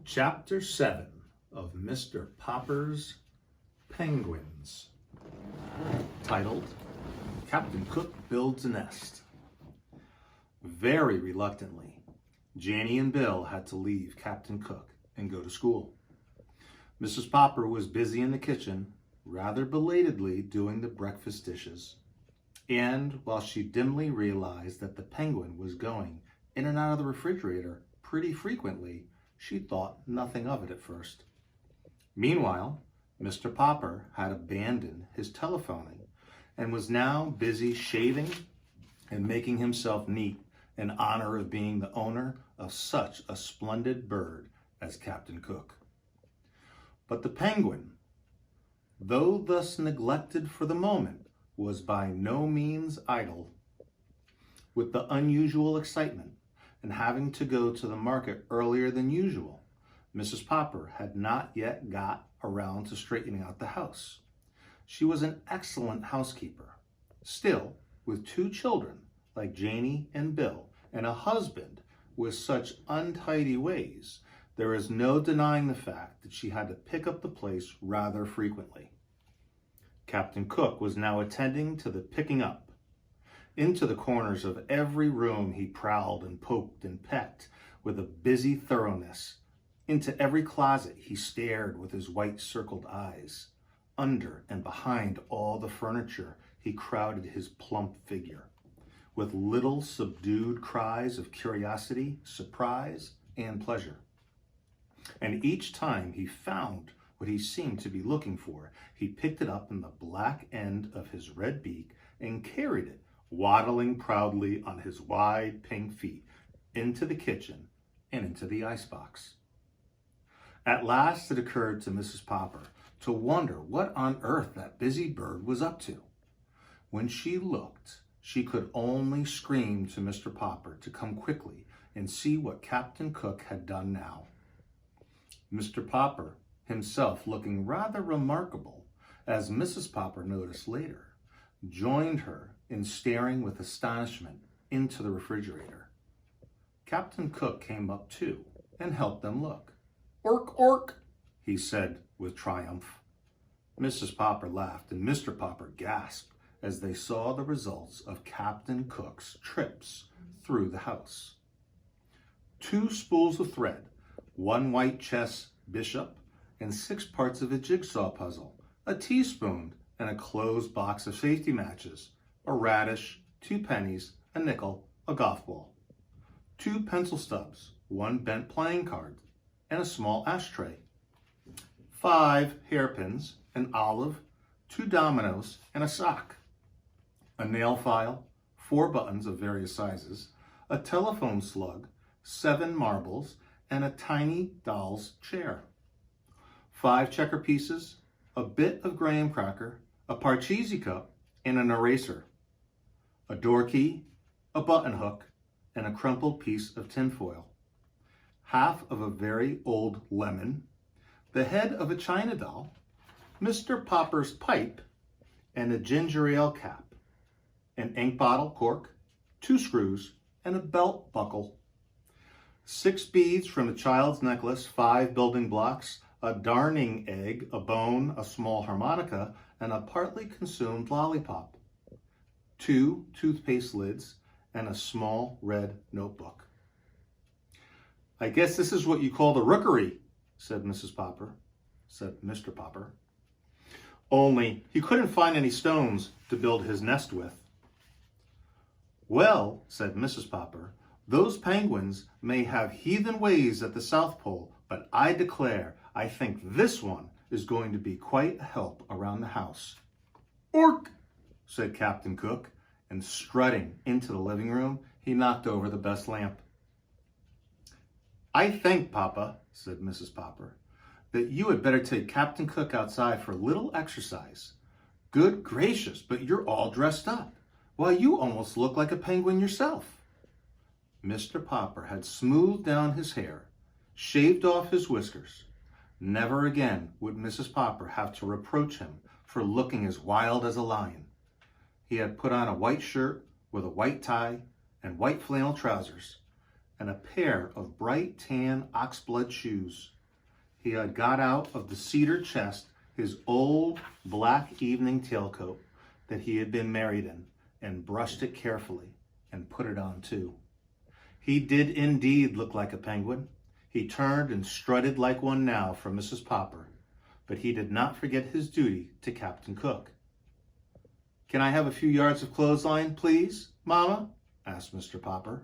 Chapter 7 of Mr. Popper's Penguins, titled Captain Cook Builds a Nest. Very reluctantly, Janie and Bill had to leave Captain Cook and go to school. Mrs. Popper was busy in the kitchen, rather belatedly doing the breakfast dishes. And while she dimly realized that the penguin was going in and out of the refrigerator pretty frequently, she thought nothing of it at first. Meanwhile, Mr. Popper had abandoned his telephoning and was now busy shaving and making himself neat in honor of being the owner of such a splendid bird as Captain Cook. But the penguin, though thus neglected for the moment, was by no means idle. With the unusual excitement and having to go to the market earlier than usual, Mrs. Popper had not yet got around to straightening out the house. She was an excellent housekeeper. Still, with two children like Janie and Bill and a husband with such untidy ways, there is no denying the fact that she had to pick up the place rather frequently. Captain Cook was now attending to the picking up. Into the corners of every room he prowled and poked and pecked with a busy thoroughness. Into every closet he stared with his white circled eyes. Under and behind all the furniture he crowded his plump figure, with little subdued cries of curiosity, surprise, and pleasure. And each time he found what he seemed to be looking for, he picked it up in the black end of his red beak and carried it, waddling proudly on his wide pink feet, into the kitchen and into the icebox. At last it occurred to Mrs. Popper to wonder what on earth that busy bird was up to. When she looked, she could only scream to Mr. Popper to come quickly and see what Captain Cook had done now. Mr. Popper, himself looking rather remarkable, as Mrs. Popper noticed later, joined her in staring with astonishment into the refrigerator. Captain Cook came up too and helped them look. "Ork, ork," he said with triumph. Mrs. Popper laughed and Mr. Popper gasped as they saw the results of Captain Cook's trips through the house. 2 spools of thread, 1 white chess bishop, and 6 parts of a jigsaw puzzle, a teaspoon, and a closed box of safety matches, a radish, 2 pennies, a nickel, a golf ball, 2 pencil stubs, 1 bent playing card, and a small ashtray, 5 hairpins, an olive, 2 dominoes, and a sock, a nail file, 4 buttons of various sizes, a telephone slug, 7 marbles, and a tiny doll's chair, 5 checker pieces, a bit of graham cracker, a Parcheesi cup, and an eraser, a door key, a button hook, and a crumpled piece of tinfoil, half of a very old lemon, the head of a china doll, Mr. Popper's pipe, and a ginger ale cap, an ink bottle cork, 2 screws, and a belt buckle, 6 beads from a child's necklace, 5 building blocks, a darning egg, a bone, a small harmonica, and a partly consumed lollipop, 2 toothpaste lids, and a small red notebook. "I guess this is what you call the rookery," said Mr. Popper. "Only he couldn't find any stones to build his nest with." "Well," said Mrs. Popper, "those penguins may have heathen ways at the South Pole, but I declare I think this one is going to be quite a help around the house." "Ork," said Captain Cook, and strutting into the living room, he knocked over the best lamp. "I think, Papa," said Mrs. Popper, "that you had better take Captain Cook outside for a little exercise. Good gracious, but you're all dressed up. Why, you almost look like a penguin yourself." Mr. Popper had smoothed down his hair, shaved off his whiskers. Never again would Mrs. Popper have to reproach him for looking as wild as a lion. He had put on a white shirt with a white tie and white flannel trousers, and a pair of bright tan oxblood shoes. he had got out of the cedar chest his old black evening tailcoat that he had been married in, and brushed it carefully and put it on too. He did indeed look like a penguin. He turned and strutted like one now for Mrs. Popper, but he did not forget his duty to Captain Cook. "Can I have a few yards of clothesline, please, Mamma?" asked Mr. Popper.